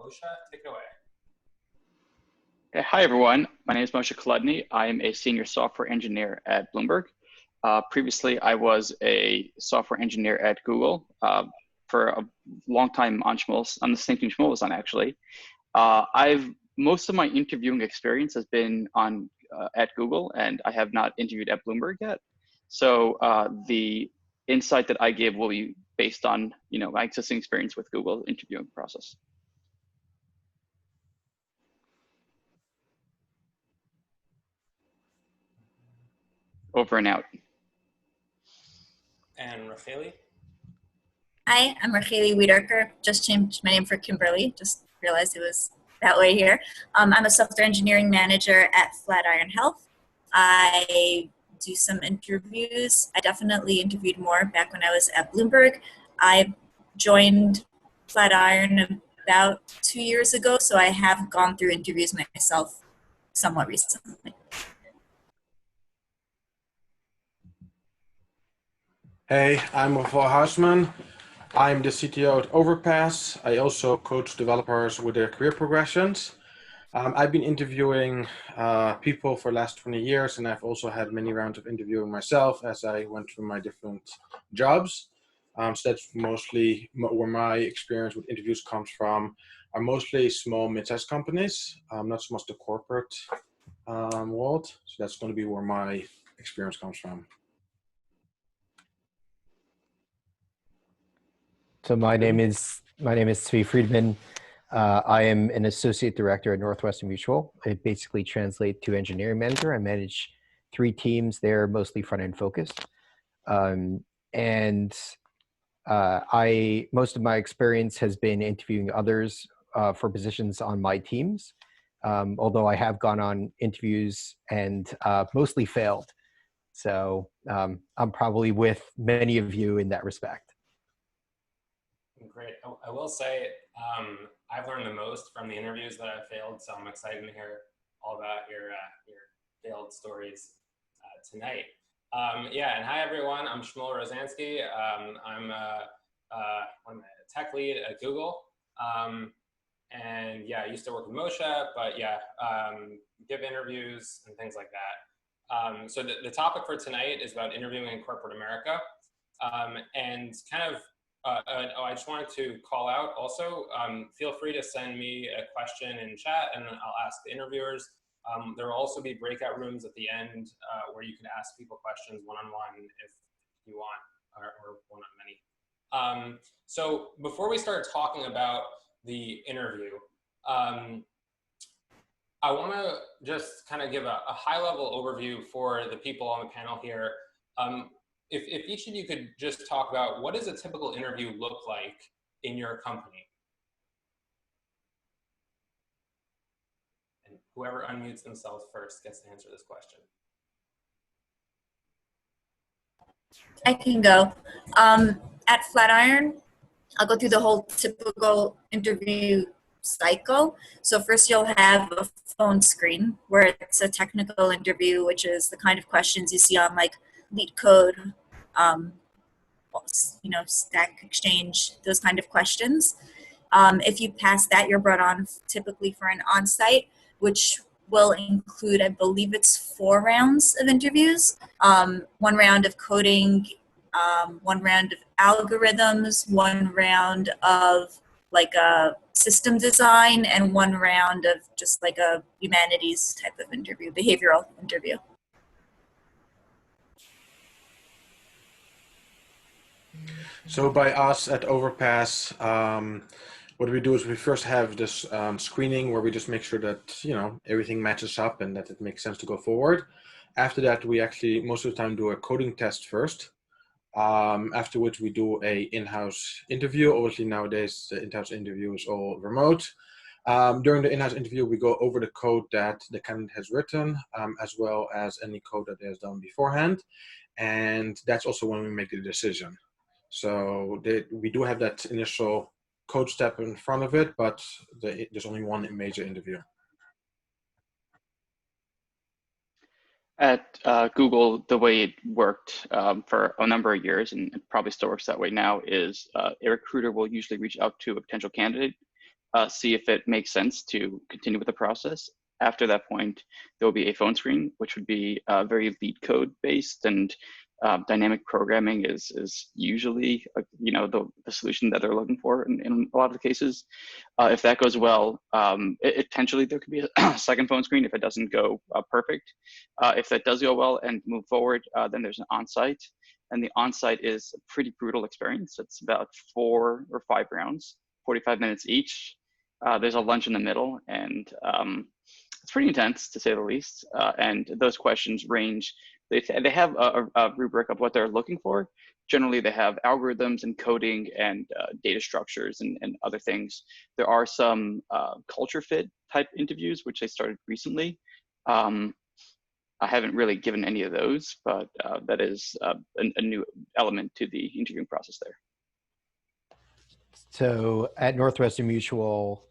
Moshe, take it away. Hi, everyone. My name is Moshe Kolodny. I am a senior software engineer at Bloomberg. Previously, I was a software engineer at Google for a long time on the same team Shmuel was on, actually. Most of my interviewing experience has been on at Google, and I have not interviewed at Bloomberg yet. So the insight that I give will be based on my existing experience with Google interviewing process. Over and out. And Rachelli? Hi, I'm Rachelli Wiederkehr. Just changed my name for Kimberly. Just realized it was that way here. I'm a software engineering manager at FlatIron Health. I do some interviews. I definitely interviewed more back when I was at Bloomberg. I joined FlatIron about 2 years ago, so I have gone through interviews myself somewhat recently. Hey, I'm Refoel Huisman. I'm the CTO at Overpass. I also coach developers with their career progressions. I've been interviewing people for the last 20 years, and I've also had many rounds of interviewing myself as I went through my different jobs. So that's mostly where my experience with interviews comes from, are mostly small, mid-sized companies, not so much the corporate world. So that's going to be where my experience comes from. So my name is Tzvi Friedman. I am an associate director at Northwestern Mutual. I basically translate to engineering manager. I manage 3 teams. They're mostly front-end focused. Most of my experience has been interviewing others for positions on my teams, although I have gone on interviews and mostly failed. So I'm probably with many of you in that respect. Great. I will say I've learned the most from the interviews that I've failed, so I'm excited to hear all about your failed stories tonight. Yeah, and hi everyone. I'm Shmuel Rosansky. I'm a tech lead at Google, and yeah, I used to work with Moshe, but yeah, give interviews and things like that. So the topic for tonight is about interviewing in corporate America, and kind of. I just wanted to call out also, feel free to send me a question in chat and I'll ask the interviewers. There will also be breakout rooms at the end where you can ask people questions one-on-one if you want, or one on many. So before we start talking about the interview, I want to just kind of give a high-level overview for the people on the panel here. If each of you could just talk about what does a typical interview look like in your company? And whoever unmutes themselves first gets to answer this question. I can go. At FlatIron, I'll go through the whole typical interview cycle. So first you'll have a phone screen where it's a technical interview, which is the kind of questions you see on like Lead Code, Stack Exchange, those kind of questions. If you pass that, you're brought on typically for an on-site, which will include, I believe it's 4 rounds of interviews. 1 round of coding, 1 round of algorithms, 1 round of like a system design, and 1 round of just like a humanities type of interview, behavioral interview. So by us at Overpass, what we do is we first have this screening where we just make sure that everything matches up and that it makes sense to go forward. After that, we actually most of the time do a coding test first. After which we do a in-house interview. Obviously nowadays the in-house interview is all remote. During the in-house interview, we go over the code that the candidate has written, as well as any code that they has done beforehand, and that's also when we make the decision. So we do have that initial code step in front of it, but there's only one major interview. At Google, the way it worked for a number of years, and it probably still works that way now, is a recruiter will usually reach out to a potential candidate see if it makes sense to continue with the process. After that point, there will be a phone screen, which would be very lead code based, and dynamic programming is usually the solution that they're looking for in a lot of the cases. If that goes well, potentially there could be a second phone screen if it doesn't go perfect. If that does go well and move forward, then there's an on-site, and the on-site is a pretty brutal experience. It's about 4 or 5 rounds, 45 minutes each. There's a lunch in the middle, and it's pretty intense to say the least. And those questions range. They have a rubric of what they're looking for. Generally, they have algorithms and coding and data structures and other things. There are some culture fit type interviews, which they started recently. I haven't really given any of those, but that is a new element to the interviewing process there. So at Northwestern Mutual,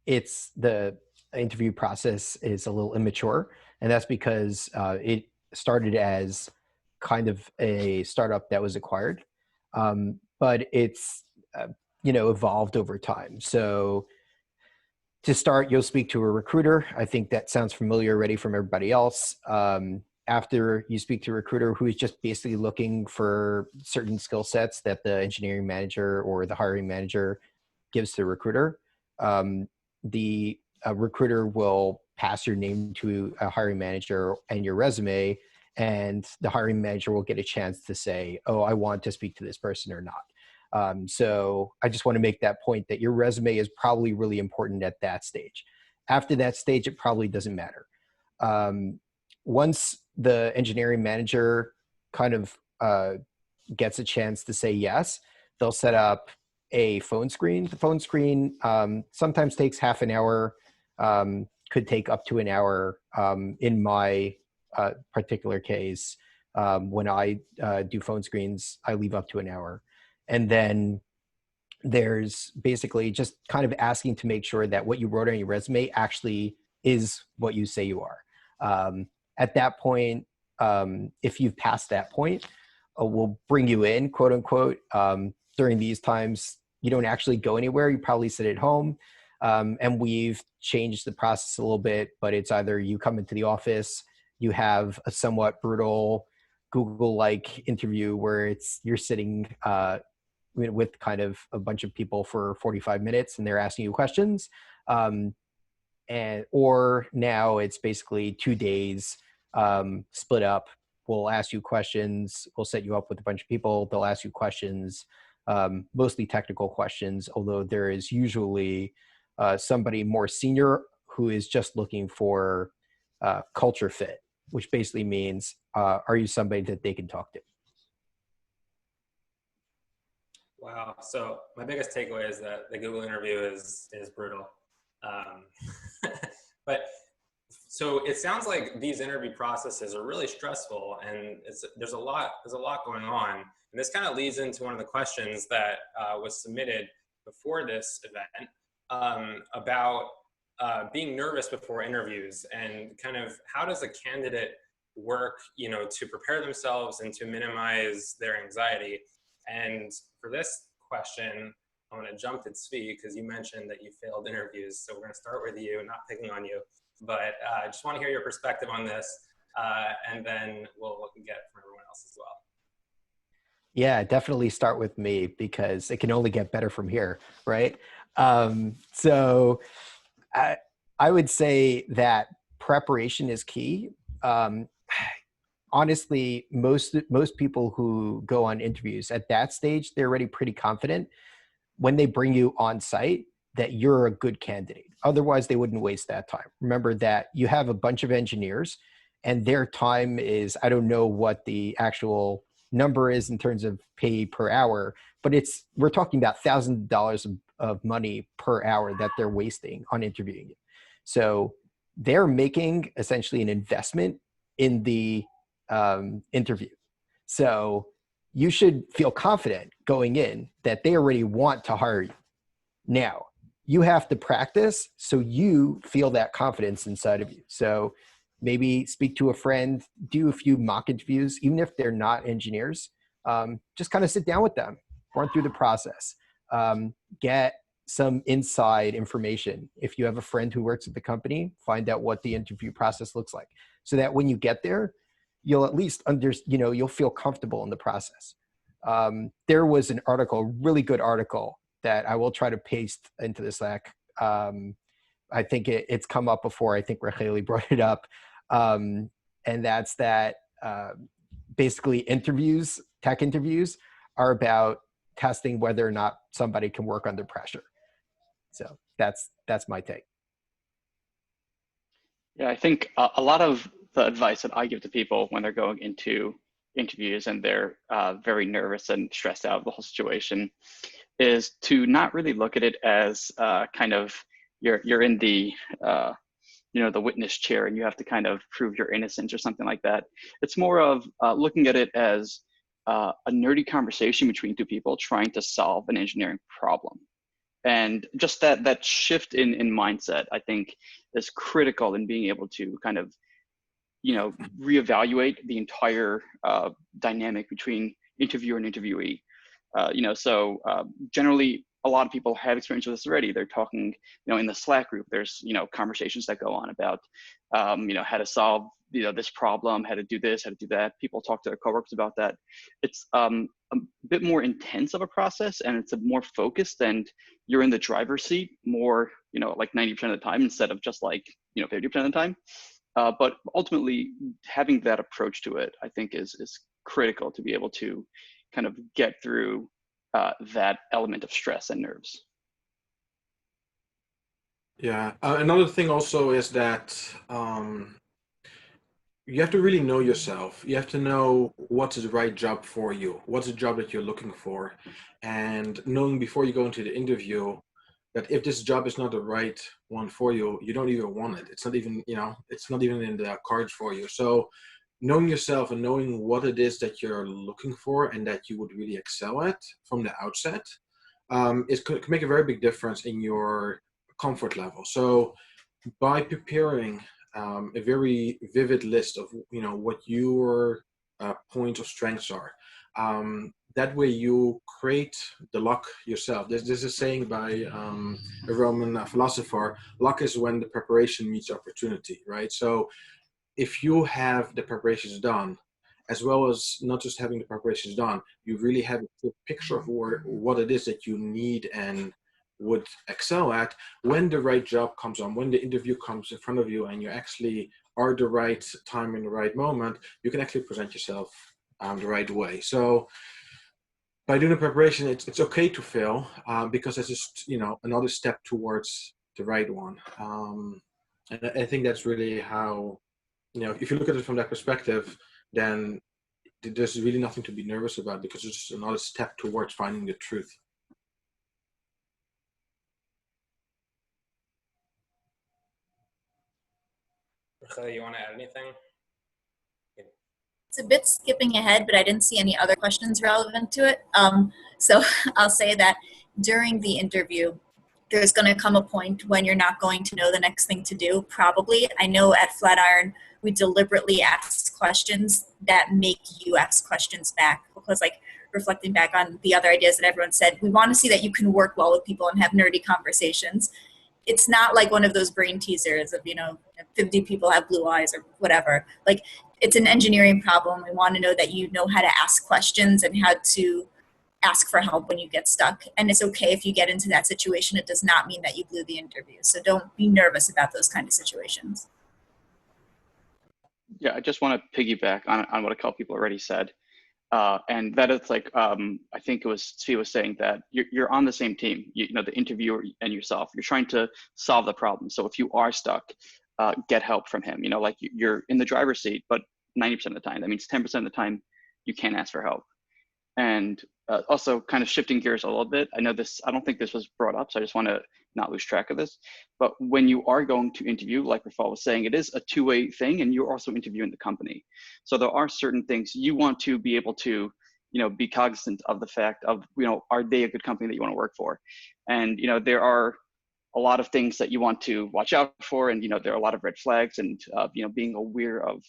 it's the interview process is a little immature, and that's because it started as kind of a startup that was acquired, but it's evolved over time. So to start, you'll speak to a recruiter. I think that sounds familiar already from everybody else. After you speak to a recruiter who is just basically looking for certain skill sets that the engineering manager or the hiring manager gives to the recruiter, the recruiter will pass your name to a hiring manager and your resume, and the hiring manager will get a chance to say, oh, I want to speak to this person or not. So I just want to make that point that your resume is probably really important at that stage. After that stage, it probably doesn't matter. Once the engineering manager kind of gets a chance to say yes, they'll set up a phone screen. The phone screen sometimes takes half an hour, could take up to an hour. In my particular case, when I do phone screens, I leave up to an hour. And then there's basically just kind of asking to make sure that what you wrote on your resume actually is what you say you are. At that point, if you've passed that point, we'll bring you in, quote unquote. During these times, you don't actually go anywhere. You probably sit at home. And we've changed the process a little bit, but it's either you come into the office, you have a somewhat brutal Google-like interview where you're sitting with kind of a bunch of people for 45 minutes and they're asking you questions. Or now it's basically 2 days split up. We'll ask you questions. We'll set you up with a bunch of people. They'll ask you questions, mostly technical questions, although there is usually somebody more senior who is just looking for culture fit, which basically means, are you somebody that they can talk to? Wow. So my biggest takeaway is that the Google interview is brutal. But so it sounds like these interview processes are really stressful, and there's a lot going on. And this kind of leads into one of the questions that was submitted before this event about being nervous before interviews, and kind of how does a candidate work, to prepare themselves and to minimize their anxiety. And for this question, I'm going to jump to Tzvi because you mentioned that you failed interviews. So we're going to start with you, not picking on you, but I just want to hear your perspective on this, and then we'll get from everyone else as well. Yeah, definitely start with me because it can only get better from here, right? So I would say that preparation is key. Honestly, most people who go on interviews at that stage, they're already pretty confident when they bring you on site that you're a good candidate. Otherwise, they wouldn't waste that time. Remember that you have a bunch of engineers and their time is, I don't know what the actual number is in terms of pay per hour, but we're talking about $1,000 of money per hour that they're wasting on interviewing you. So they're making essentially an investment in the interview. So you should feel confident going in that they already want to hire you. Now, you have to practice so you feel that confidence inside of you. So maybe speak to a friend, do a few mock interviews, even if they're not engineers. Just kind of sit down with them, run through the process, get some inside information. If you have a friend who works at the company, find out what the interview process looks like, so that when you get there, you'll at least you'll feel comfortable in the process. There was an article, really good article, that I will try to paste into the Slack. I think it's come up before. I think Rachelli brought it up. And that's that basically tech interviews are about testing whether or not somebody can work under pressure. So that's my take. Yeah, I think a lot of the advice that I give to people when they're going into interviews and they're very nervous and stressed out of the whole situation is to not really look at it as kind of you're in the the witness chair and you have to kind of prove your innocence or something like that. It's more of looking at it as a nerdy conversation between two people trying to solve an engineering problem. And just that shift in mindset, I think, is critical in being able to kind of, reevaluate the entire dynamic between interviewer and interviewee. Generally, a lot of people have experience with this already. They're talking, in the Slack group, there's, conversations that go on about, how to solve, this problem, how to do this, how to do that. People talk to their coworkers about that. It's a bit more intense of a process, and it's a more focused, and you're in the driver's seat more, like 90% of the time instead of just like, 50% of the time. But ultimately, having that approach to it, I think, is critical to be able to kind of get through that element of stress and nerves. Yeah. Another thing also is that you have to really know yourself. You have to know what's the right job for you. What's the job that you're looking for? And knowing before you go into the interview that if this job is not the right one for you, you don't even want it. It's not even, it's not even in the cards for you. So knowing yourself and knowing what it is that you're looking for and that you would really excel at from the outset can make a very big difference in your comfort level. So by preparing a very vivid list of what your points of strengths are, that way you create the luck yourself. There's a saying by a Roman philosopher: luck is when the preparation meets opportunity, right? So if you have the preparations done, as well as not just having the preparations done, you really have a picture of what it is that you need and would excel at. When the right job comes on, when the interview comes in front of you and you actually are the right time in the right moment, you can actually present yourself the right way. So by doing the preparation, it's okay to fail because it's just another step towards the right one. And I think that's really how, if you look at it from that perspective, then there's really nothing to be nervous about because it's just another step towards finding the truth. Rachelli, you want to add anything? It's a bit skipping ahead, but I didn't see any other questions relevant to it. So I'll say that during the interview, there's going to come a point when you're not going to know the next thing to do, probably. I know at FlatIron, we deliberately ask questions that make you ask questions back, because like reflecting back on the other ideas that everyone said, we want to see that you can work well with people and have nerdy conversations. It's not like one of those brain teasers of, 50 people have blue eyes or whatever. Like, it's an engineering problem. We want to know that you know how to ask questions and how to ask for help when you get stuck. And it's okay if you get into that situation. It does not mean that you blew the interview. So don't be nervous about those kind of situations. Yeah, I just want to piggyback on what a couple people already said. And that it's like, I think it was Tzvi was saying that you're on the same team, the interviewer and yourself. You're trying to solve the problem. So if you are stuck, get help from him. Like you're in the driver's seat, but 90% of the time, that means 10% of the time you can't ask for help. And also kind of shifting gears a little bit. I don't think this was brought up, so I just want to not lose track of this. But when you are going to interview, like Refoel was saying, it is a two-way thing, and you're also interviewing the company. So there are certain things you want to be able to, be cognizant of the fact of, are they a good company that you want to work for? And, there are a lot of things that you want to watch out for, and, there are a lot of red flags, and, being aware of,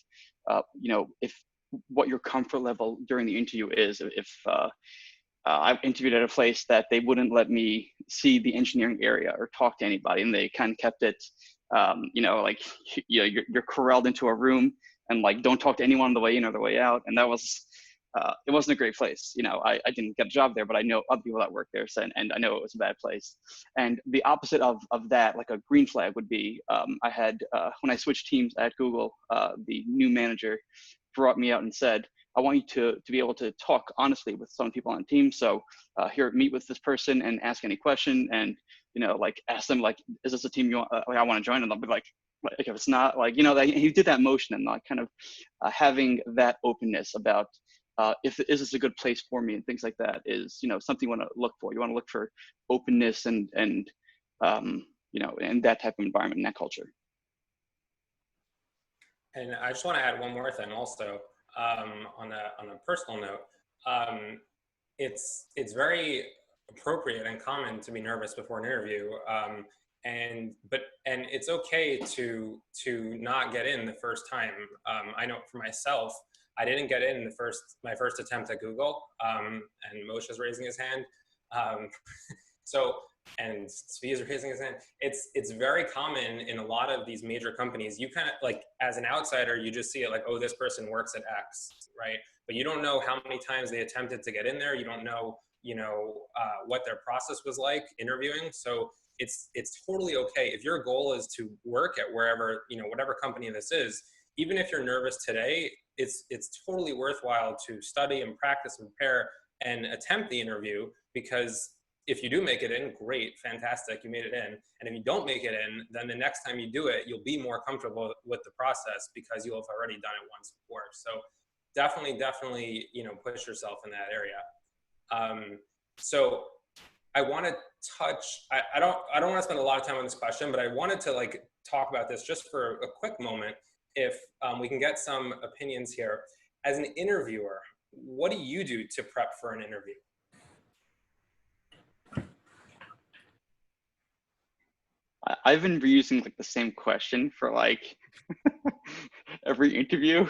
if what your comfort level during the interview is, if I've interviewed at a place that they wouldn't let me see the engineering area or talk to anybody, and they kind of kept it, like you're corralled into a room and like don't talk to anyone on the way in or the way out, and that was it wasn't a great place. I didn't get a job there, but I know other people that work there, and I know it was a bad place. And the opposite of that, like a green flag, would be I had when I switched teams at Google, the new manager brought me out and said, I want you to be able to talk honestly with some people on the team. So here, meet with this person and ask any question, and like ask them like, is this a team you want? Like, I want to join, and they'll be like if it's not, like he did that motion, and like kind of having that openness about is this a good place for me, and things like that is something you want to look for. You want to look for openness and in that type of environment, in that culture. And I just want to add one more thing also. On a personal note, it's very appropriate and common to be nervous before an interview, and it's okay to not get in the first time. I know for myself, I didn't get in my first attempt at Google, and Moshe's raising his hand. And Tzvi is raising his hand. It's very common in a lot of these major companies. You kind of like, as an outsider, you just see it like, oh, this person works at X, right? But you don't know how many times they attempted to get in there. You don't know, what their process was like interviewing. So it's totally okay if your goal is to work at wherever, whatever company this is. Even if you're nervous today, it's totally worthwhile to study and practice and prepare and attempt the interview, because if you do make it in, great, fantastic, you made it in. And if you don't make it in, then the next time you do it, you'll be more comfortable with the process because you'll have already done it once before. So definitely, push yourself in that area. So I want to touch, I don't want to spend a lot of time on this question, but I wanted to talk about this just for a quick moment. If we can get some opinions here. As an interviewer, what do you do to prep for an interview? I've been reusing the same question for every interview,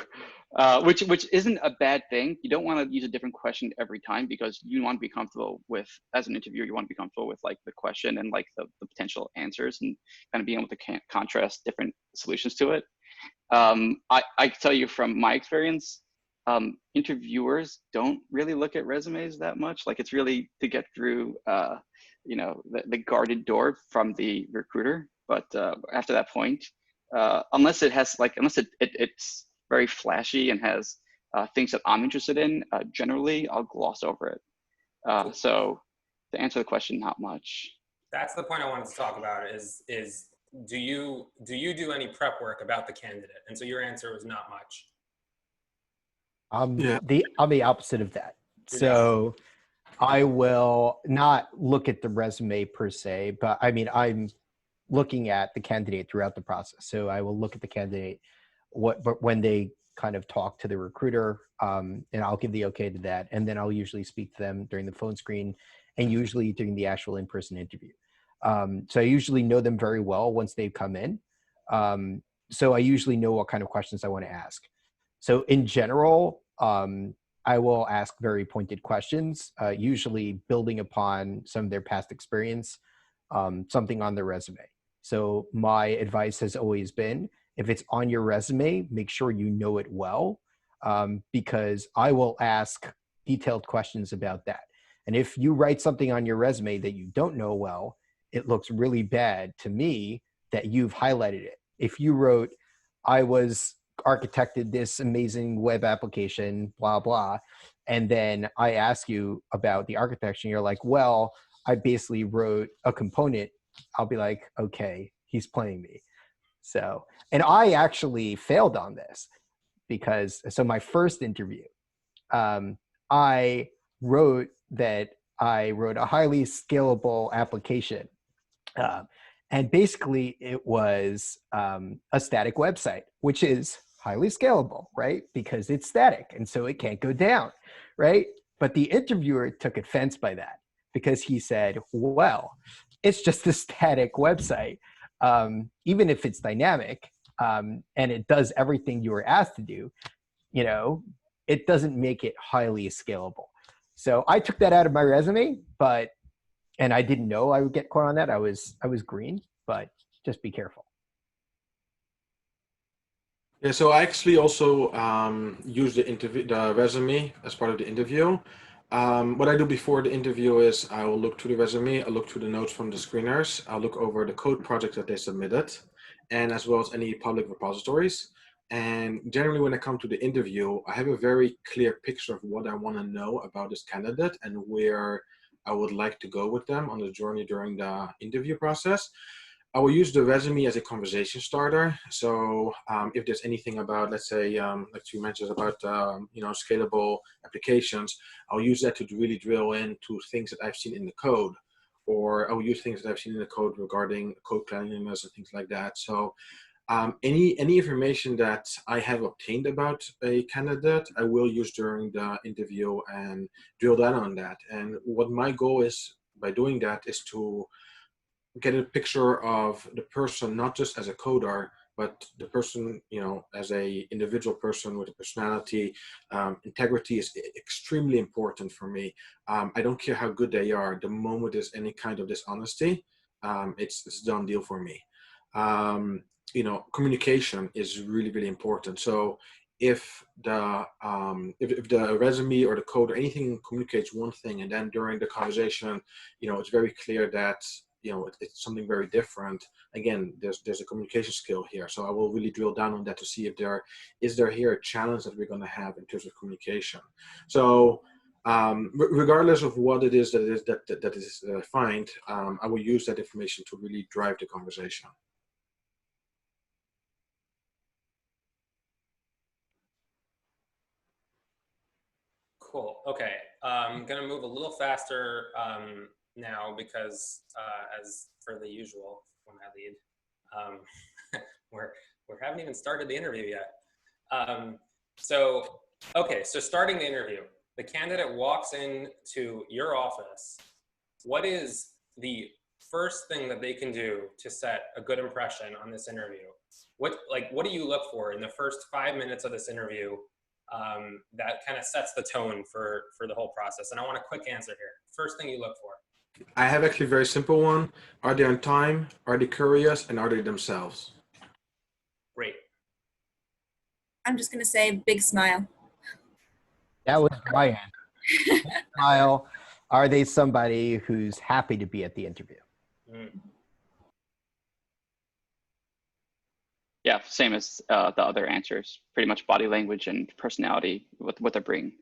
which isn't a bad thing. You don't want to use a different question every time, because you want to be comfortable with, as an interviewer, you want to be comfortable with the question and the potential answers, and kind of being able to contrast different solutions to it. I can tell you from my experience, interviewers don't really look at resumes that much. It's really to get through the guarded door from the recruiter. But after that point, unless it's very flashy and has things that I'm interested in, generally I'll gloss over it. So to answer the question, not much. That's the point I wanted to talk about is do you do any prep work about the candidate? And so your answer was not much. I'm the opposite of that. So I will not look at the resume per se, but I'm looking at the candidate throughout the process. So I will look at the candidate but when they kind of talk to the recruiter, and I'll give the okay to that. And then I'll usually speak to them during the phone screen and usually during the actual in-person interview. So I usually know them very well once they've come in. So I usually know what kind of questions I want to ask. So in general, I will ask very pointed questions, usually building upon some of their past experience, something on their resume. So my advice has always been, if it's on your resume, make sure you know it well, because I will ask detailed questions about that. And if you write something on your resume that you don't know well, it looks really bad to me that you've highlighted it. If you wrote, I architected this amazing web application, blah, blah, and then I ask you about the architecture, and you're like, well, I basically wrote a component, I'll be like, okay, he's playing me. So, and I actually failed on this so my first interview, I wrote a highly scalable application. And basically it was a static website, which is highly scalable, right? Because it's static, and so it can't go down, right? But the interviewer took offense by that, because he said, well, it's just a static website. Even if it's dynamic, and it does everything you were asked to do, it doesn't make it highly scalable. So I took that out of my resume, and I didn't know I would get caught on that. I was green, but just be careful. Yeah, so I actually also use the resume as part of the interview. What I do before the interview is I will look through the resume, I'll look through the notes from the screeners, I'll look over the code project that they submitted, and as well as any public repositories. And generally when I come to the interview, I have a very clear picture of what I want to know about this candidate and where I would like to go with them on the journey during the interview process. I will use the resume as a conversation starter. So if there's anything about, let's say, like you mentioned about, scalable applications, I'll use that to really drill into things that I've seen in the code, or I will use things that I've seen in the code regarding code cleanliness and things like that. So any information that I have obtained about a candidate, I will use during the interview and drill down on that. And what my goal is by doing that is to get a picture of the person, not just as a coder, but the person, as a individual person with a personality. Integrity is extremely important for me. I don't care how good they are. The moment there's any kind of dishonesty, it's a done deal for me. Communication is really, really important. So if the resume or the code or anything communicates one thing, and then during the conversation, it's very clear that it's something very different. Again, there's a communication skill here. So I will really drill down on that to see if is there here a challenge that we're going to have in terms of communication. So regardless of what it is that is I find, I will use that information to really drive the conversation. Cool. Okay. I'm going to move a little faster now because as for the usual when I lead, we haven't even started the interview yet. So starting the interview, the candidate walks into your office. What is the first thing that they can do to set a good impression on this interview? What do you look for in the first 5 minutes of this interview that kind of sets the tone for the whole process? And I want a quick answer here. First thing you look for. I have actually a very simple one. Are they on time? Are they curious? And are they themselves? Great. I'm just going to say big smile. That was my answer. Big smile. Are they somebody who's happy to be at the interview? Yeah, same as the other answers. Pretty much body language and personality, what they're bringing.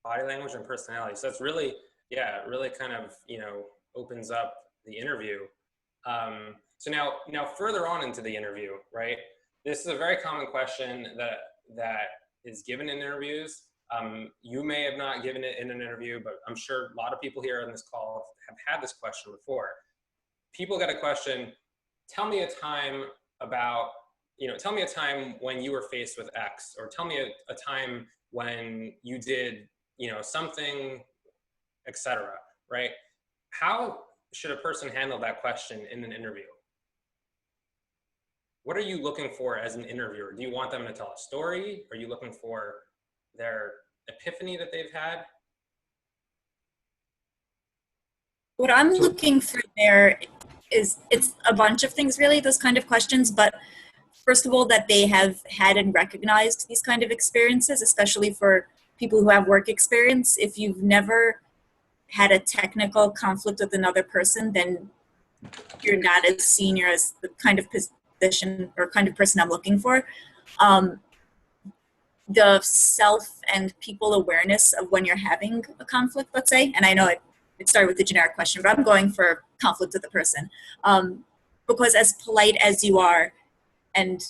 Body language and personality. So that's really, really kind of, opens up the interview. So now further on into the interview, right? This is a very common question that is given in interviews. You may have not given it in an interview, but I'm sure a lot of people here on this call have had this question before. People get a question, tell me a time when you were faced with X, or tell me a time when you did, something, etc. Right? How should a person handle that question in an interview? What are you looking for as an interviewer? Do you want them to tell a story? Are you looking for their epiphany that they've had? What I'm looking for there is, it's a bunch of things really, those kind of questions, but first of all, that they have had and recognized these kind of experiences, especially for people who have work experience. If you've never had a technical conflict with another person, then you're not as senior as the kind of position or kind of person I'm looking for. The self and people awareness of when you're having a conflict, let's say, and I know it started with the generic question, but I'm going for conflict with the person. Because as polite as you are and,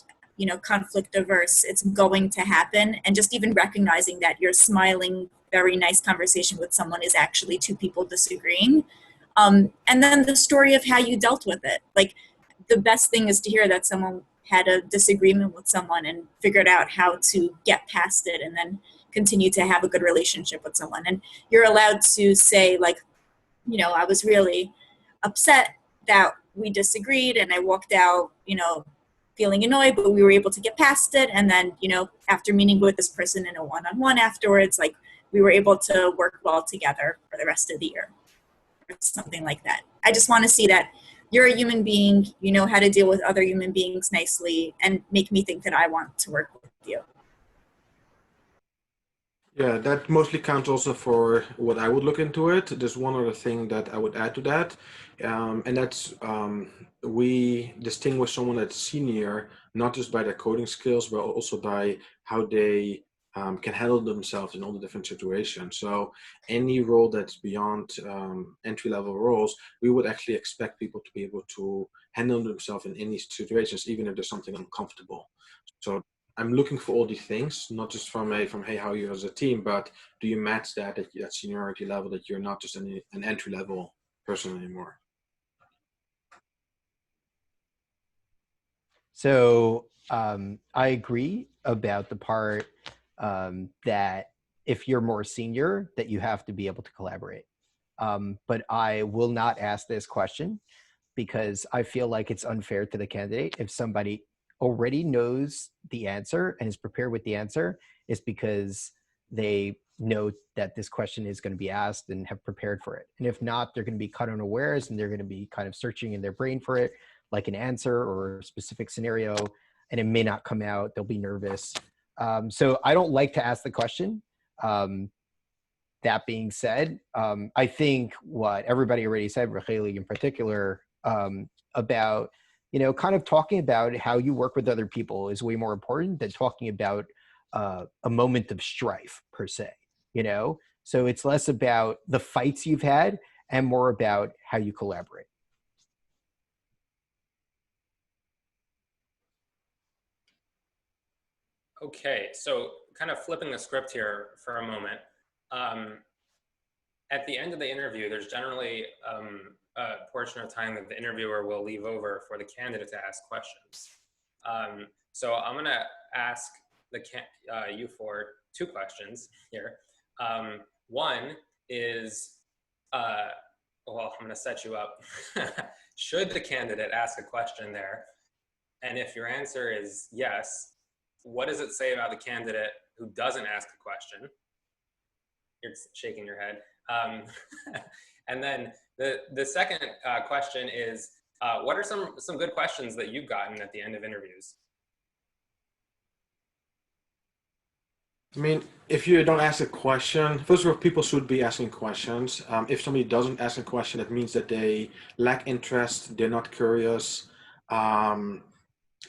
conflict averse, it's going to happen. And just even recognizing that your smiling, very nice conversation with someone is actually two people disagreeing. And then the story of how you dealt with it. Like, the best thing is to hear that someone had a disagreement with someone and figured out how to get past it and then continue to have a good relationship with someone. And you're allowed to say, like, I was really upset that we disagreed and I walked out, feeling annoyed, but we were able to get past it. And then, after meeting with this person in a one-on-one afterwards, like, we were able to work well together for the rest of the year, or something like that. I just want to see that you're a human being, you know how to deal with other human beings nicely, and make me think that I want to work with you. Yeah, that mostly counts also for what I would look into it. There's one other thing that I would add to that, and that's we distinguish someone that's senior not just by their coding skills, but also by how they can handle themselves in all the different situations. So any role that's beyond entry-level roles, we would actually expect people to be able to handle themselves in any situations, even if there's something uncomfortable. So I'm looking for all these things, not just from hey, how are you as a team, but do you match that at that seniority level, that you're not just an entry level person anymore. So I agree about the part that if you're more senior, that you have to be able to collaborate. But I will not ask this question because I feel like it's unfair to the candidate. If somebody already knows the answer and is prepared with the answer, it's because they know that this question is going to be asked and have prepared for it. And if not, they're going to be caught unawares and they're going to be kind of searching in their brain for it, like an answer or a specific scenario, and it may not come out. They'll be nervous. So I don't like to ask the question. That being said, I think what everybody already said, Rachelli in particular, about, kind of talking about how you work with other people is way more important than talking about a moment of strife per se, So it's less about the fights you've had and more about how you collaborate. Okay, so kind of flipping the script here for a moment. At the end of the interview, there's generally a portion of time that the interviewer will leave over for the candidate to ask questions. So I'm going to ask you for two questions here. One is, well, I'm going to set you up. Should the candidate ask a question there? And if your answer is yes, what does it say about the candidate who doesn't ask a question? You're shaking your head. And then the second question is, what are some good questions that you've gotten at the end of interviews? I mean, if you don't ask a question, first of all, people should be asking questions. If somebody doesn't ask a question, it means that they lack interest, they're not curious.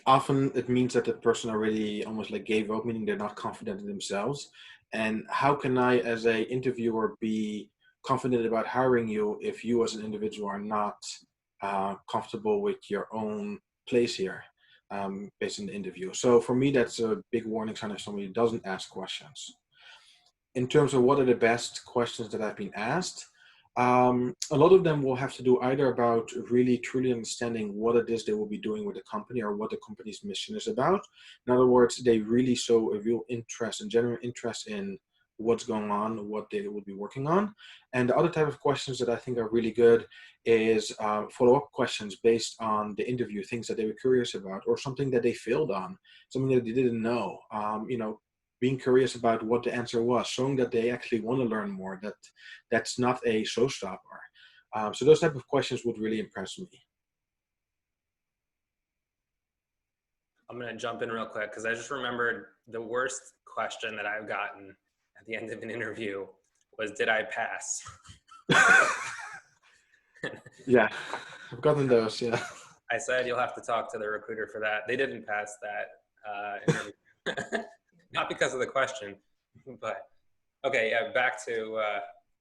Often it means that the person already almost like gave up, meaning they're not confident in themselves. And how can I, as a interviewer, be confident about hiring you if you as an individual are not comfortable with your own place here based on the interview? So for me, that's a big warning sign if somebody doesn't ask questions. In terms of what are the best questions that I've been asked, a lot of them will have to do either about really truly understanding what it is they will be doing with the company or what the company's mission is about. In other words, they really show a real interest and genuine interest in what's going on, what they will be working on. And the other type of questions that I think are really good is follow-up questions based on the interview, things that they were curious about or something that they failed on, something that they didn't know. Being curious about what the answer was, showing that they actually want to learn more, that's not a showstopper. So those type of questions would really impress me. I'm going to jump in real quick because I just remembered the worst question that I've gotten at the end of an interview was, did I pass? Yeah, I've gotten those, yeah. I said, you'll have to talk to the recruiter for that. They didn't pass that interview. Not because of the question, but okay. Yeah, back to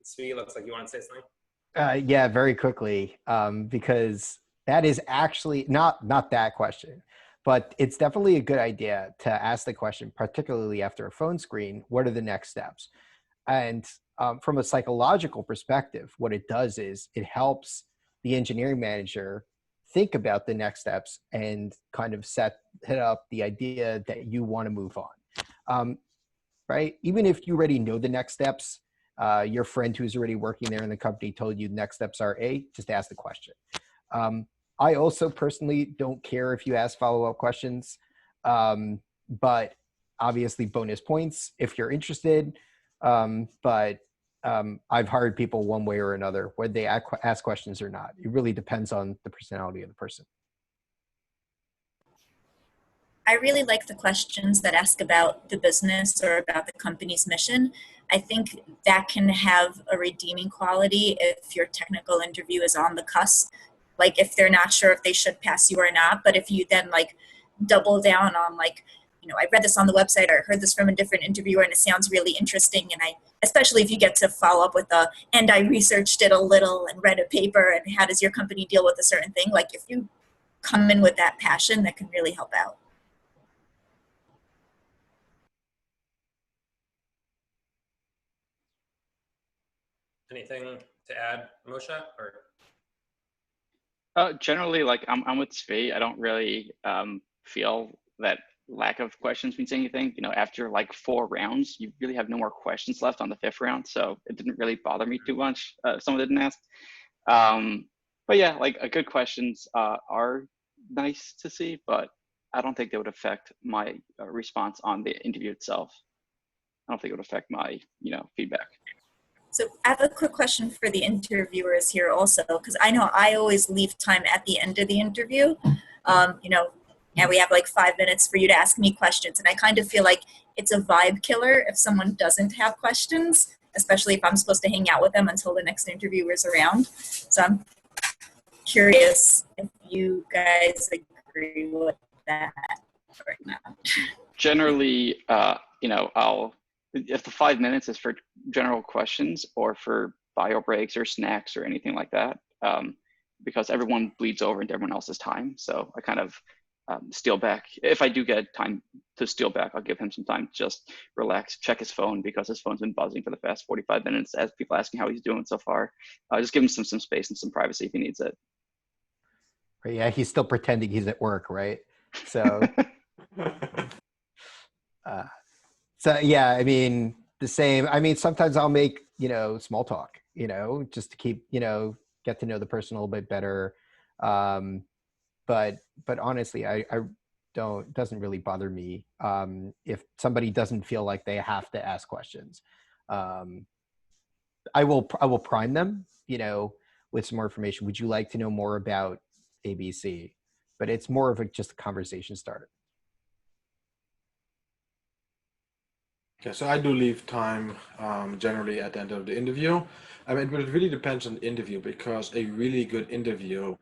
Tzvi. Looks like you want to say something. Yeah, very quickly, because that is actually not that question, but it's definitely a good idea to ask the question, particularly after a phone screen. What are the next steps? And from a psychological perspective, what it does is it helps the engineering manager think about the next steps and kind of set up the idea that you want to move on. Right? Even if you already know the next steps, your friend who's already working there in the company told you the next steps are A, just ask the question. I also personally don't care if you ask follow-up questions, but obviously bonus points if you're interested. But I've hired people one way or another, whether they ask questions or not. It really depends on the personality of the person. I really like the questions that ask about the business or about the company's mission. I think that can have a redeeming quality if your technical interview is on the cusp. Like if they're not sure if they should pass you or not, but if you then like double down on like, I read this on the website or I heard this from a different interviewer and it sounds really interesting. And especially if you get to follow up with and I researched it a little and read a paper and how does your company deal with a certain thing? Like if you come in with that passion, that can really help out. Anything to add, Moshe? Or generally, like I'm with Tzvi. I don't really feel that lack of questions means anything. After like 4 rounds, you really have no more questions left on the 5th round. So it didn't really bother me too much. Someone didn't ask. But yeah, like good questions are nice to see, but I don't think they would affect my response on the interview itself. I don't think it would affect my, feedback. So I have a quick question for the interviewers here also, because I know I always leave time at the end of the interview. And we have like 5 minutes for you to ask me questions. And I kind of feel like it's a vibe killer if someone doesn't have questions, especially if I'm supposed to hang out with them until the next interviewer is around. So I'm curious if you guys agree with that or not. Generally, if the 5 minutes is for general questions or for bio breaks or snacks or anything like that, because everyone bleeds over into everyone else's time. So I kind of steal back. If I do get time to steal back, I'll give him some time to just relax, check his phone because his phone's been buzzing for the past 45 minutes as people asking how he's doing so far. Just give him some space and some privacy if he needs it. Yeah, he's still pretending he's at work, right? So, so yeah, I mean, the same. I mean, sometimes I'll make, small talk, just to keep, get to know the person a little bit better. But honestly, I doesn't really bother me if somebody doesn't feel like they have to ask questions. I will prime them, with some more information. Would you like to know more about ABC? But it's more of just a conversation starter. Okay, so I do leave time generally at the end of the interview. I mean, but it really depends on the interview because a really good interview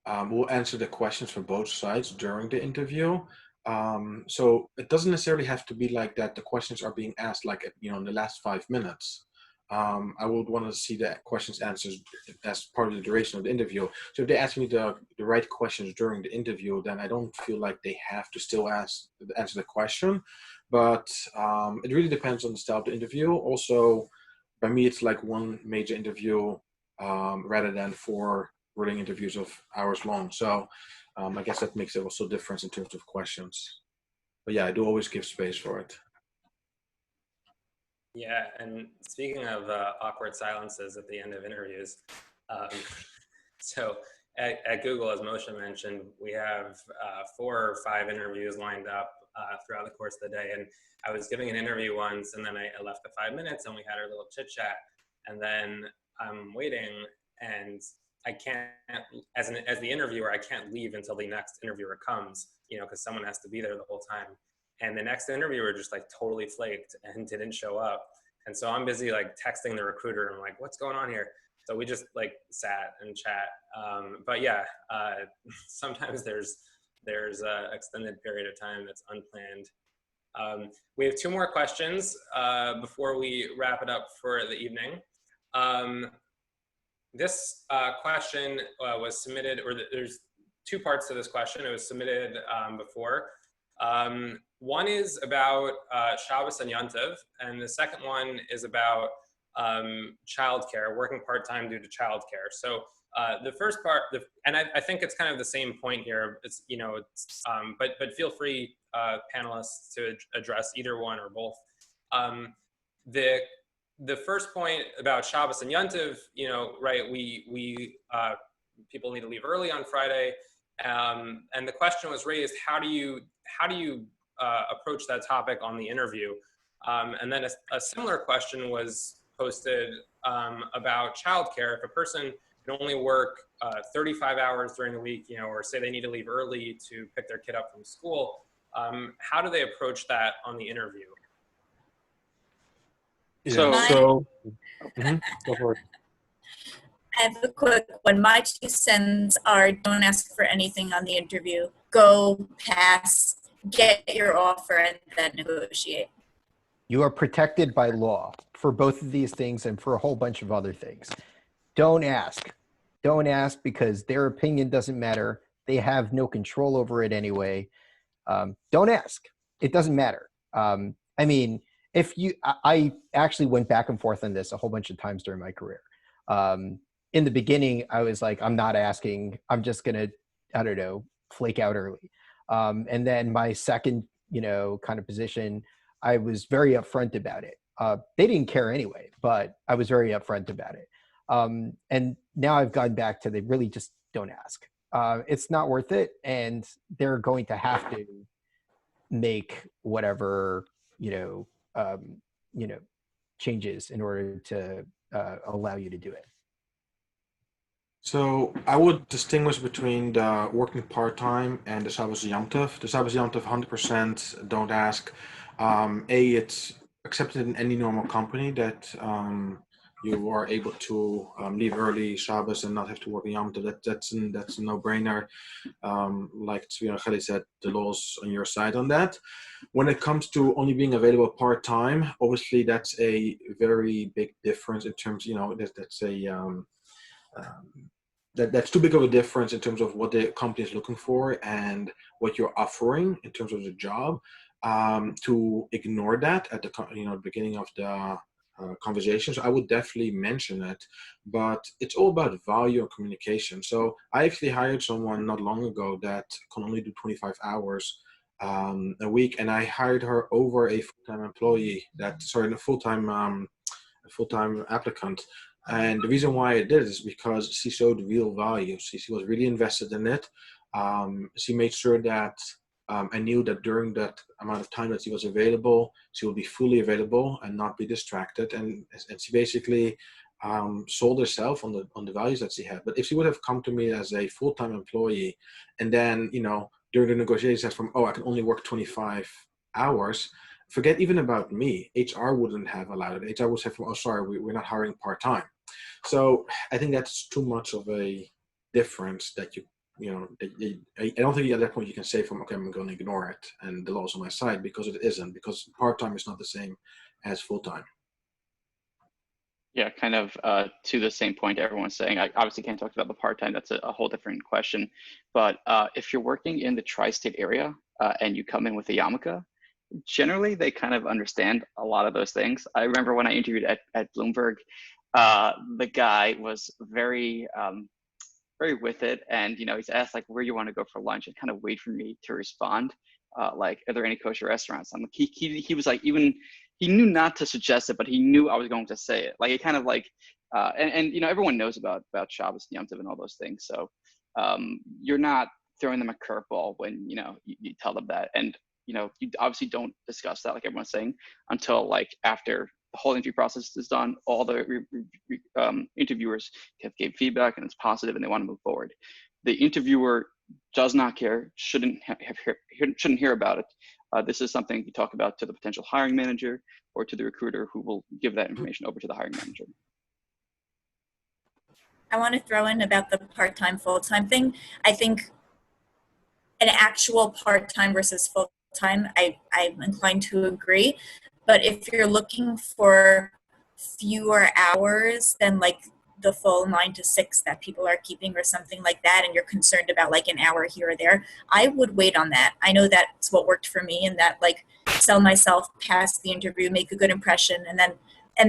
will answer the questions from both sides during the interview. So it doesn't necessarily have to be like that. The questions are being asked like, in the last 5 minutes. I would want to see the questions answered as part of the duration of the interview. So if they ask me the right questions during the interview, then I don't feel like they have to still answer the question. But it really depends on the style of the interview. Also, by me, it's like one major interview rather than 4 rolling interviews of hours long. So I guess that makes it also difference in terms of questions. But yeah, I do always give space for it. Yeah, and speaking of awkward silences at the end of interviews, so at Google, as Moshe mentioned, we have 4 or 5 interviews lined up throughout the course of the day. And I was giving an interview once, and then I left the 5 minutes, and we had our little chit chat. And then I'm waiting, and I can't, as the interviewer, I can't leave until the next interviewer comes, because someone has to be there the whole time. And the next interviewer just like totally flaked and didn't show up. And so I'm busy like texting the recruiter. And I'm like, what's going on here? So we just like sat and chat. But yeah, sometimes there's an extended period of time that's unplanned. We have 2 more questions before we wrap it up for the evening. This question was submitted, or there's 2 parts to this question. It was submitted before. One is about Shabbos and Yontiv, and the second one is about childcare, working part-time due to childcare. So the first part, and I think it's kind of the same point here. It's but feel free, panelists, to address either one or both. The first point about Shabbos and Yontiv, right? We people need to leave early on Friday. And the question was raised: how do you approach that topic on the interview? And then a similar question was posted about childcare. If a person can only work 35 hours during the week, or say they need to leave early to pick their kid up from school, how do they approach that on the interview? Yeah, So, go for it. I have a quick one. My 2 cents are: don't ask for anything on the interview. Go, pass, get your offer, and then negotiate. You are protected by law for both of these things and for a whole bunch of other things. Don't ask. Don't ask because their opinion doesn't matter. They have no control over it anyway. Don't ask. It doesn't matter. I mean, I actually went back and forth on this a whole bunch of times during my career. In the beginning, I was like, I'm not asking. I'm just going to, I don't know, flake out early. And then my second, kind of position, I was very upfront about it. They didn't care anyway, but I was very upfront about it. And now I've gone back to they really just don't ask. It's not worth it, and they're going to have to make whatever changes in order to allow you to do it. So I would distinguish between the working part-time and the Shabbos Yom Tov. The Shabbos Yom Tov, 100% don't ask. It's accepted in any normal company that you are able to leave early Shabbos and not have to work in Yom Tov. That's a no-brainer. Like Tzvi and Rachelli said, the law's on your side on that. When it comes to only being available part-time, obviously that's a very big difference in terms, that's too big of a difference in terms of what the company is looking for and what you're offering in terms of the job. To ignore that at the beginning of the conversations, I would definitely mention it, but it's all about value and communication. So I actually hired someone not long ago that can only do 25 hours a week, and I hired her over a full-time employee. A full-time applicant. And the reason why I did is because she showed real value. She was really invested in it. She made sure that I knew that during that amount of time that she was available, she would be fully available and not be distracted. And she basically sold herself on the values that she had. But if she would have come to me as a full-time employee, and then during the negotiations from I can only work 25 hours. Forget even about me. HR wouldn't have allowed it. HR would say, "Oh, sorry, we're not hiring part-time." So I think that's too much of a difference that I don't think at that point you can say "Okay, I'm going to ignore it and the law's on my side," because it isn't, because part-time is not the same as full-time. Yeah, kind of to the same point everyone's saying. I obviously can't talk about the part-time. That's a whole different question. But if you're working in the tri-state area and you come in with a yarmulke, generally they kind of understand a lot of those things. I remember when I interviewed at Bloomberg, the guy was very with it, and he's asked like where you want to go for lunch, and kind of wait for me to respond, like are there any kosher restaurants? I'm like he was like, even he knew not to suggest it, but he knew I was going to say it. Like it kind of like and everyone knows about Shabbos and Yom Tov and all those things, so you're not throwing them a curveball when you tell them that. And you obviously don't discuss that, like everyone's saying, until like after the whole interview process is done. All the interviewers have gave feedback and it's positive and they want to move forward. The interviewer does not care, shouldn't hear about it. This is something you talk about to the potential hiring manager or to the recruiter, who will give that information over to the hiring manager. I want to throw in about the part-time, full-time thing. I think an actual part-time versus full-time, I'm inclined to agree. But if you're looking for fewer hours than like the full 9 to 6 that people are keeping or something like that, and you're concerned about like an hour here or there, I would wait on that. I know that's what worked for me, and that like sell myself, pass the interview, make a good impression, and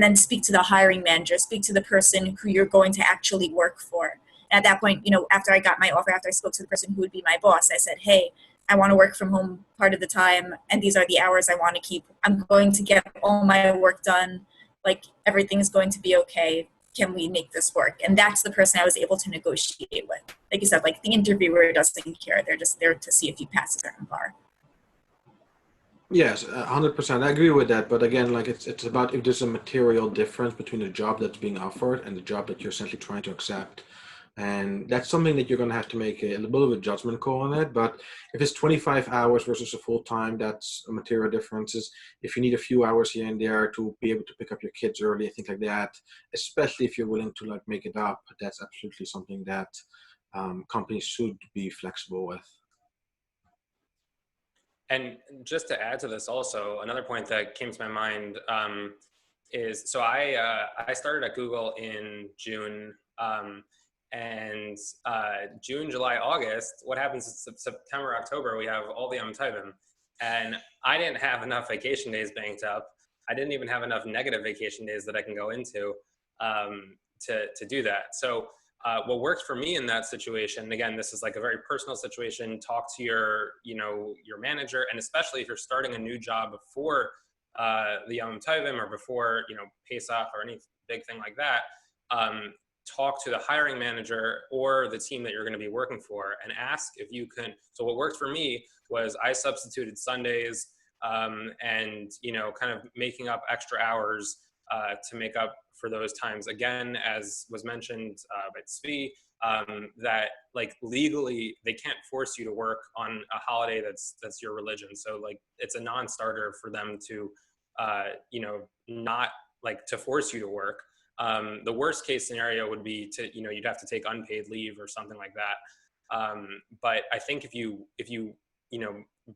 then speak to the hiring manager, speak to the person who you're going to actually work for. And at that point, after I got my offer, after I spoke to the person who would be my boss, I said, hey, I want to work from home part of the time, and these are the hours I want to keep. I'm going to get all my work done. Like, everything is going to be okay. Can we make this work? And that's the person I was able to negotiate with. Like you said, like the interviewer doesn't care. They're just there to see if you pass a certain bar. Yes, 100%. I agree with that. But again, like it's about if there's a material difference between the job that's being offered and the job that you're essentially trying to accept. And that's something that you're going to have to make a little bit of a judgment call on it. But if it's 25 hours versus a full time, that's a material difference. If you need a few hours here and there to be able to pick up your kids early and things like that, especially if you're willing to like make it up, that's absolutely something that companies should be flexible with. And just to add to this also, another point that came to my mind is, so I started at Google in June, and June, July, August, what happens is September, October, we have all the Yom Tovim, and I didn't have enough vacation days banked up. I didn't even have enough negative vacation days that I can go into to do that. So what worked for me in that situation, again, this is like a very personal situation, talk to your manager, and especially if you're starting a new job before the Yom Tovim or before, Pesach or any big thing like that, talk to the hiring manager or the team that you're going to be working for and ask if you can. So what worked for me was I substituted Sundays and, kind of making up extra hours to make up for those times. Again, as was mentioned by Tzvi, that like legally they can't force you to work on a holiday that's your religion. So like it's a non-starter for them to, not like to force you to work. The worst case scenario would be to, you'd have to take unpaid leave or something like that. But I think if you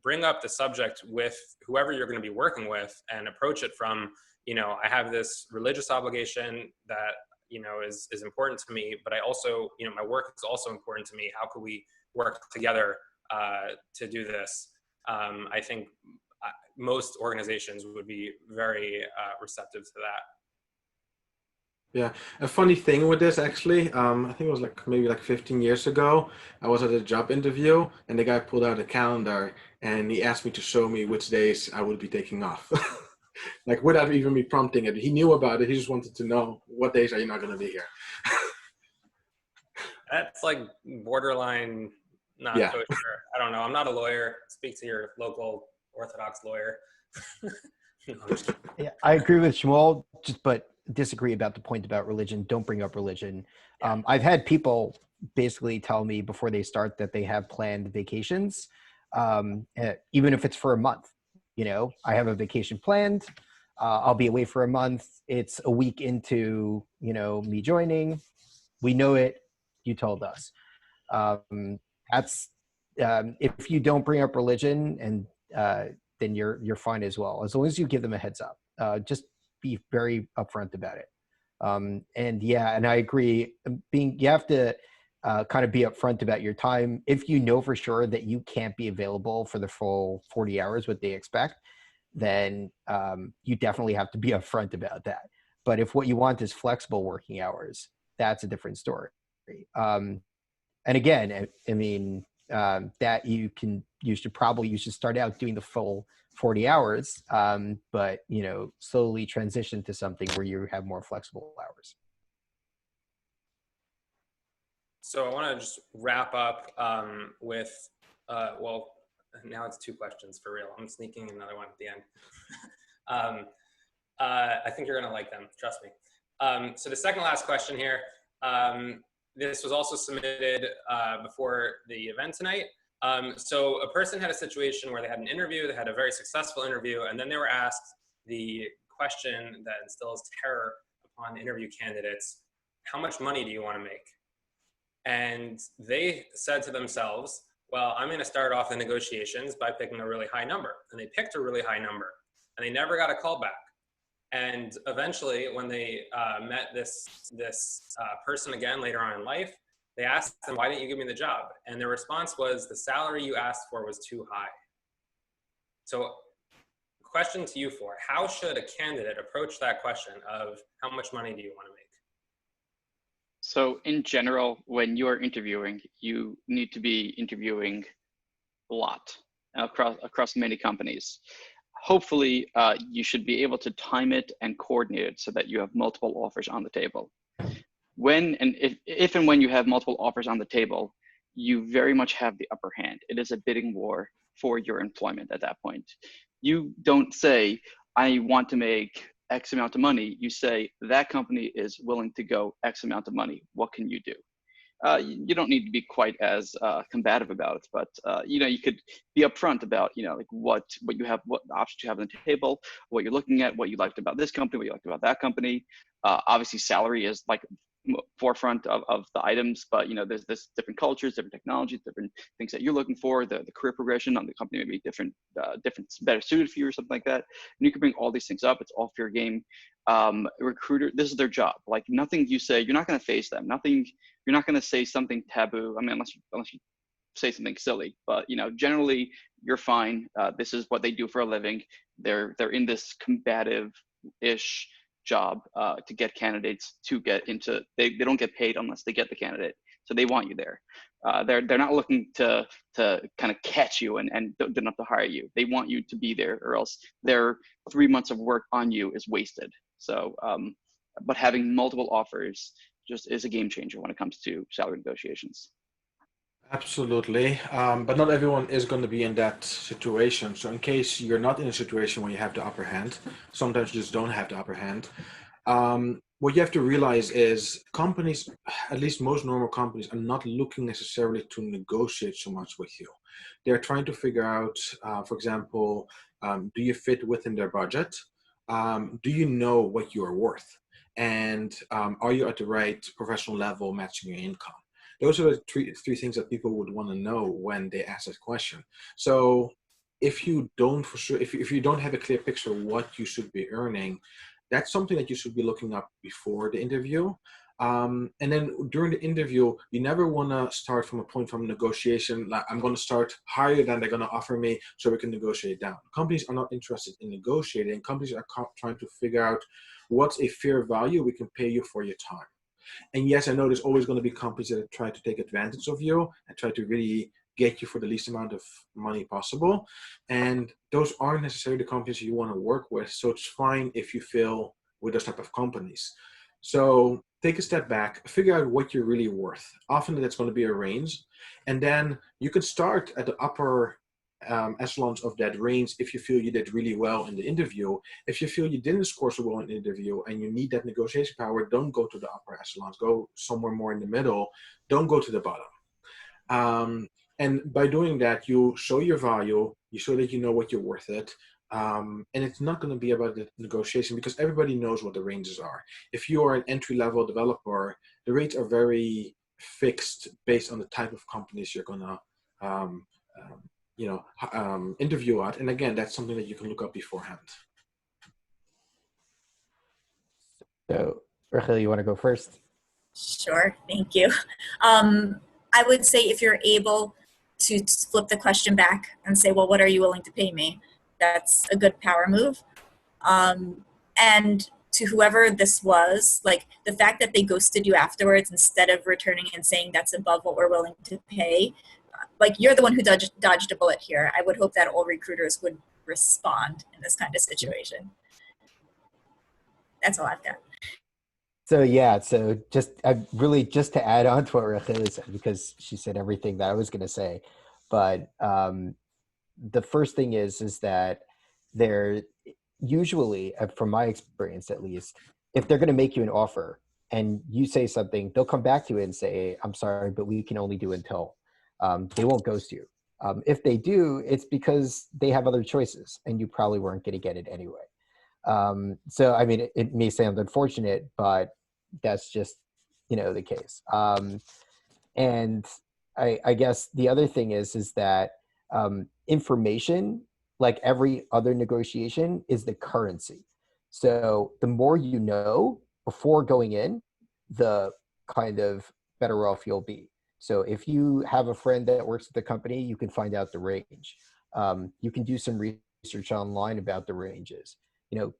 bring up the subject with whoever you're going to be working with and approach it from, I have this religious obligation that, is important to me, but I also, my work is also important to me. How could we work together to do this? I think most organizations would be very receptive to that. Yeah, a funny thing with this actually, I think it was like maybe like 15 years ago. I was at a job interview and the guy pulled out a calendar and he asked me to show me which days I would be taking off. Like without even me prompting it. He knew about it. He just wanted to know what days are you not going to be here. That's like borderline not kosher. I don't know. I'm not a lawyer. Speak to your local Orthodox lawyer. Yeah, I agree with Shmuel, but disagree about the point about religion. Don't bring up religion. Yeah. I've had people basically tell me before they start that they have planned vacations, even if it's for a month. I have a vacation planned. I'll be away for a month. It's a week into, me joining. We know it. You told us. That's if you don't bring up religion, and then you're fine as well, as long as you give them a heads up. Just be very upfront about it. And I agree. You have to kind of be upfront about your time. If you know for sure that you can't be available for the full 40 hours, what they expect, then you definitely have to be upfront about that. But if what you want is flexible working hours, that's a different story. And again, I mean, that you should start out doing the full 40 hours, but slowly transition to something where you have more flexible hours. So I want to just wrap up with, well, now it's 2 questions for real. I'm sneaking another one at the end. I think you're going to like them. Trust me. So the second last question here, this was also submitted before the event tonight. So a person had a situation where they had an interview, they had a very successful interview, and then they were asked the question that instills terror upon interview candidates: how much money do you want to make? And they said to themselves, well, I'm going to start off the negotiations by picking a really high number. And they picked a really high number, and they never got a call back. And eventually, when they met this person again later on in life, they asked them, why didn't you give me the job? And their response was, the salary you asked for was too high. So question to you four: how should a candidate approach that question of how much money do you want to make? So in general, when you are interviewing, you need to be interviewing a lot across many companies. Hopefully, you should be able to time it and coordinate it so that you have multiple offers on the table. If and when you have multiple offers on the table, you very much have the upper hand. It is a bidding war for your employment at that point. You don't say, I want to make X amount of money. You say, that company is willing to go X amount of money. What can you do? You don't need to be quite as combative about it, but you could be upfront about like what you have, what options you have on the table, what you're looking at, what you liked about this company, what you liked about that company. Obviously, salary is like forefront of the items, but there's different cultures, different technologies, different things that you're looking for. The career progression on the company may be different, better suited for you or something like that. And you can bring all these things up. It's all fair game. Recruiter, this is their job. Like nothing you say, you're not going to face them. Nothing. You're not going to say something taboo. I mean, unless you say something silly, but generally you're fine. This is what they do for a living. They're in this combative-ish job to get candidates to get into. They don't get paid unless they get the candidate. So they want you there. They're not looking to kind of catch you and don't have to hire you. They want you to be there, or else their 3 months of work on you is wasted. So, but having multiple offers just is a game changer when it comes to salary negotiations. Absolutely. But not everyone is going to be in that situation. So in case you're not in a situation where you have the upper hand, sometimes you just don't have the upper hand. What you have to realize is companies, at least most normal companies, are not looking necessarily to negotiate so much with you. They're trying to figure out, for example, do you fit within their budget? Do you know what you are worth? And are you at the right professional level matching your income? Those are the three things that people would want to know when they ask that question. So if you don't if you don't have a clear picture of what you should be earning, that's something that you should be looking up before the interview. And then during the interview, you never want to start from a point from negotiation, like I'm going to start higher than they're going to offer me so we can negotiate down. Companies are not interested in negotiating. Companies are trying to figure out what's a fair value we can pay you for your time. And yes, I know there's always going to be companies that try to take advantage of you and try to really get you for the least amount of money possible. And those aren't necessarily the companies you want to work with. So it's fine if you fail with those type of companies. So take a step back, figure out what you're really worth. Often that's going to be a range. And then you can start at the upper echelons of that range if you feel you did really well in the interview. If you feel you didn't score so well in the interview and you need that negotiation power, don't go to the upper echelons. Go somewhere more in the middle. Don't go to the bottom. And by doing that, you show your value. You show that you know what you're worth it. And it's not going to be about the negotiation because everybody knows what the ranges are. If you are an entry-level developer, the rates are very fixed based on the type of companies you're going to interview at. And again, that's something that you can look up beforehand. So, Rachel, you want to go first? Sure, thank you. I would say if you're able to flip the question back and say, well, what are you willing to pay me? That's a good power move. And to whoever this was, like the fact that they ghosted you afterwards instead of returning and saying that's above what we're willing to pay, like you're the one who dodged a bullet here. I would hope that all recruiters would respond in this kind of situation. That's all I've got. So yeah, so just to add on to what Rachel said, because she said everything that I was going to say, but the first thing is that they're usually, from my experience at least, if they're going to make you an offer and you say something, they'll come back to you and say, I'm sorry, but we can only do until. They won't ghost you. If they do, it's because they have other choices and you probably weren't going to get it anyway. So, I mean, it may sound unfortunate, but that's just, the case. And I guess the other thing is that information, like every other negotiation, is the currency. So the more you know before going in, the kind of better off you'll be. So if you have a friend that works at the company, you can find out the range. You can do some research online about the ranges.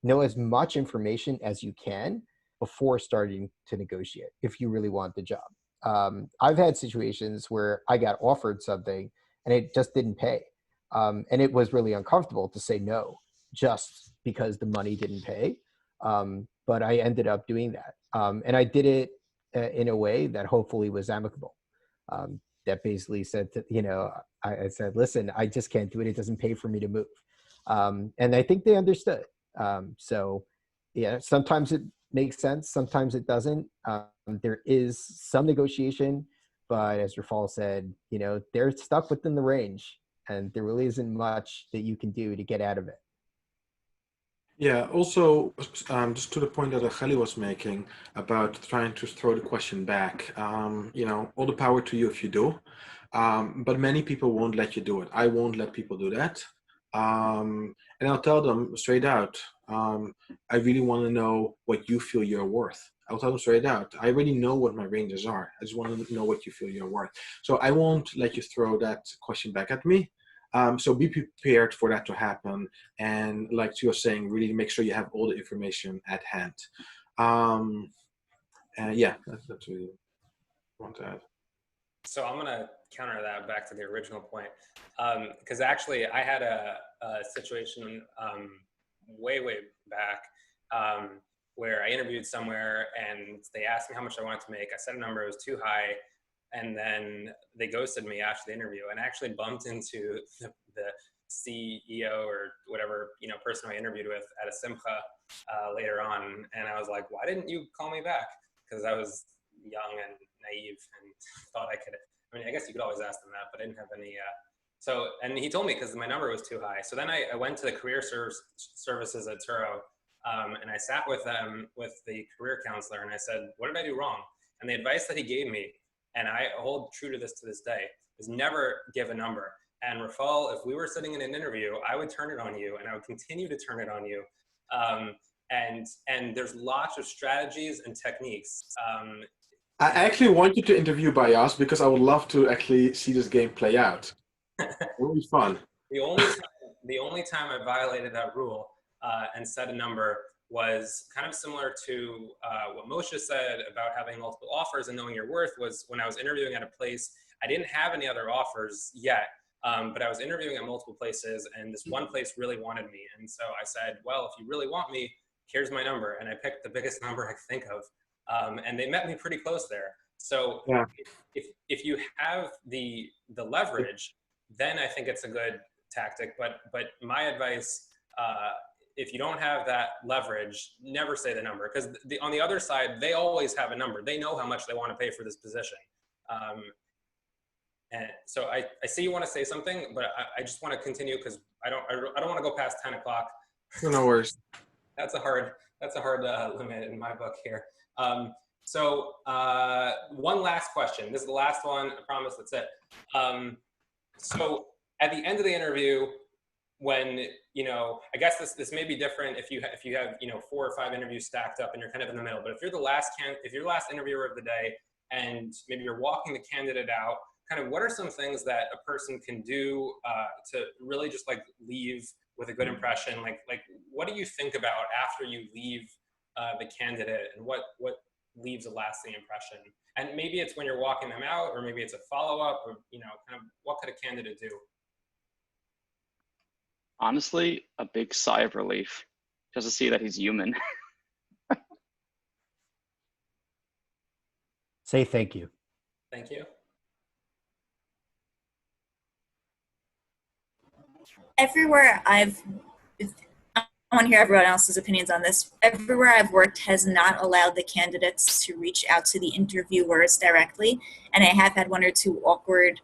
Know as much information as you can before starting to negotiate if you really want the job. I've had situations where I got offered something and it just didn't pay. And it was really uncomfortable to say no just because the money didn't pay. But I ended up doing that. And I did it in a way that hopefully was amicable. That basically said, I said, listen, I just can't do it. It doesn't pay for me to move. And I think they understood. So yeah, sometimes it makes sense, sometimes it doesn't. There is some negotiation, but as Refoel said, they're stuck within the range, and there really isn't much that you can do to get out of it. Yeah, also, just to the point that Rachelli was making about trying to throw the question back, all the power to you if you do, but many people won't let you do it. I won't let people do that. And I'll tell them straight out, I really want to know what you feel you're worth. I'll tell them straight out, I already know what my ranges are. I just want to know what you feel you're worth. So I won't let you throw that question back at me. So be prepared for that to happen. And like you were saying, really make sure you have all the information at hand. Yeah, that's really what I want to add. So I'm going to counter that back to the original point. Because actually I had a situation way back where I interviewed somewhere and they asked me how much I wanted to make. I said a number, it was too high. And then they ghosted me after the interview, and I actually bumped into the CEO or whatever, person I interviewed with at a simcha later on. And I was like, why didn't you call me back? Because I was young and naive and thought I could, I guess you could always ask them that, but I didn't have any, and he told me because my number was too high. So then I went to the career services at Turo, and I sat with them, with the career counselor, and I said, what did I do wrong? And the advice that he gave me, and I hold true to this day, is never give a number. And Refoel, if we were sitting in an interview, I would turn it on you, and I would continue to turn it on you. And there's lots of strategies and techniques. I actually want you to interview by us because I would love to actually see this game play out. It will be fun. The only time I violated that rule and set a number was kind of similar to what Moshe said about having multiple offers and knowing your worth. Was when I was interviewing at a place, I didn't have any other offers yet, but I was interviewing at multiple places, and this one place really wanted me. And so I said, well, if you really want me, here's my number. And I picked the biggest number I could think of. And they met me pretty close there. So yeah. if you have the leverage, then I think it's a good tactic. But my advice, if you don't have that leverage, never say the number, because on the other side, they always have a number. They know how much they want to pay for this position. And so I see you want to say something, but I just want to continue because I don't want to go past 10 o'clock. No worries. That's a hard limit in my book here. So one last question. This is the last one. I promise that's it. So at the end of the interview, when, I guess this may be different if you have 4 or 5 interviews stacked up and you're kind of in the middle, but if you're the last interviewer of the day and maybe you're walking the candidate out, kind of what are some things that a person can do to really just like leave with a good impression? Like what do you think about after you leave the candidate, and what leaves a lasting impression? And maybe it's when you're walking them out, or maybe it's a follow-up, or kind of what could a candidate do? Honestly, a big sigh of relief just to see that he's human. Say thank you. Thank you. Everywhere I want to hear everyone else's opinions on this. Everywhere I've worked has not allowed the candidates to reach out to the interviewers directly. And I have had 1 or 2 awkward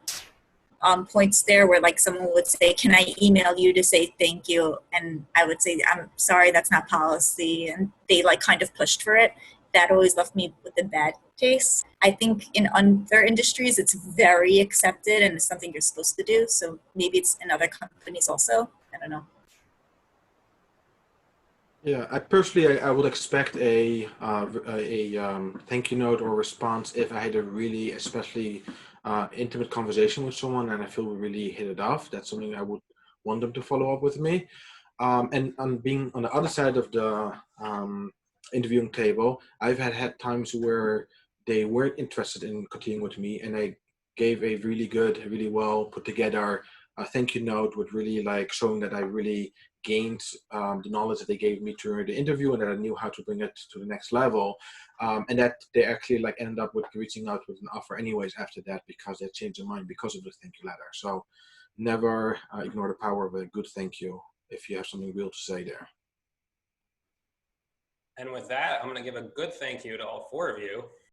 points there where like someone would say, can I email you to say thank you? And I would say, I'm sorry, that's not policy. And they like kind of pushed for it. That always left me with a bad taste. I think in other industries, it's very accepted and it's something you're supposed to do. So maybe it's in other companies also. I don't know. Yeah, I would expect a thank you note or response if I had a really especially intimate conversation with someone and I feel we really hit it off. That's something I would want them to follow up with me. And on being on the other side of the interviewing table, I've had times where they weren't interested in continuing with me, and I gave a really good, really well put together thank you note with really like showing that I really gained the knowledge that they gave me during the interview, and that I knew how to bring it to the next level, and that they actually like ended up with reaching out with an offer anyways after that, because they changed their mind because of the thank you letter. So never ignore the power of a good thank you if you have something real to say there. And with that, I'm going to give a good thank you to all four of you